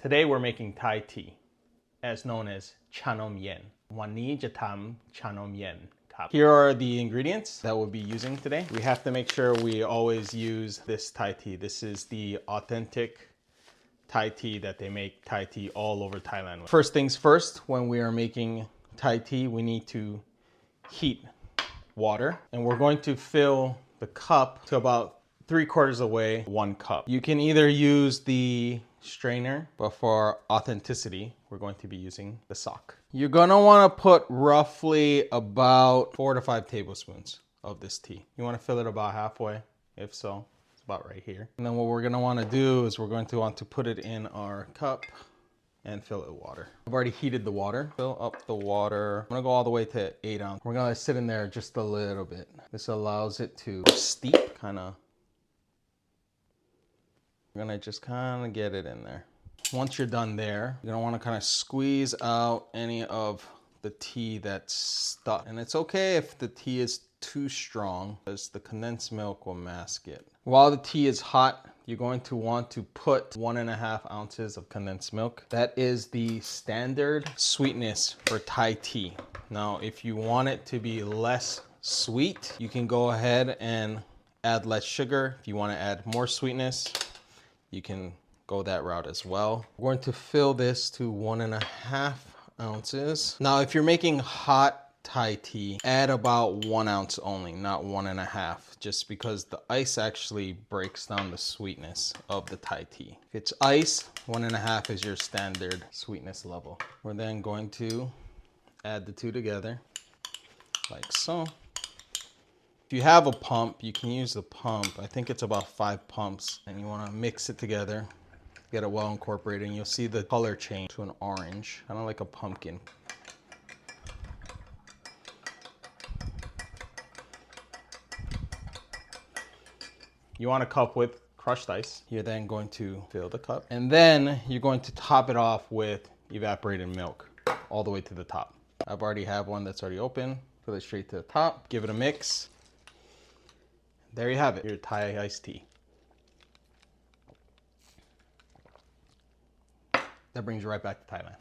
Today we're making Thai tea, as known as ชานมเย็น วันนี้จะทำชานมเย็นครับ Here are the ingredients that we'll be using today. We have to make sure we always use this Thai tea. This is the authentic Thai tea that they make Thai tea all over Thailand. First things first, when we are making Thai tea, we need to heat water, and we're going to fill the cup to about 3/4 away, 1 cup. You can either use the strainer, but for authenticity, we're going to be using the sock. You're gonna want to put roughly about 4 to 5 tablespoons of this tea. You want to fill it about halfway. If so, it's about right here. And then what we're gonna want to do is we're going to want to put it in our cup and fill it with water. I've already heated the water. Fill up the water. I'm gonna go all the way to 8 ounces. We're gonna sit in there just a little bit. This allows it to steep, We're gonna just kind of get it in there. Once you're done there, you're gonna want to kind of squeeze out any of the tea that's stuck. And it's okay if the tea is too strong, because the condensed milk will mask it. While the tea is hot, you're going to want to put 1.5 ounces of condensed milk. That is the standard sweetness for Thai tea. Now, if you want it to be less sweet, you can go ahead and add less sugar. If you want to add more sweetness, you can go that route as well. We're going to fill this to 1.5 ounces. Now, if you're making hot Thai tea, add about 1 ounce only, not 1.5, just because the ice actually breaks down the sweetness of the Thai tea. If it's ice, 1.5 is your standard sweetness level. We're then going to add the two together, like so. If you have a pump, you can use the pump. I think it's about 5 pumps, and you want to mix it together, get it well incorporated, and you'll see the color change to an orange, kind of like a pumpkin. You want a cup with crushed ice. You're then going to fill the cup, and then you're going to top it off with evaporated milk all the way to the top. I've already have one that's already open. Fill it straight to the top. Give it a mix. There you have it, your Thai iced tea. That brings you right back to Thailand.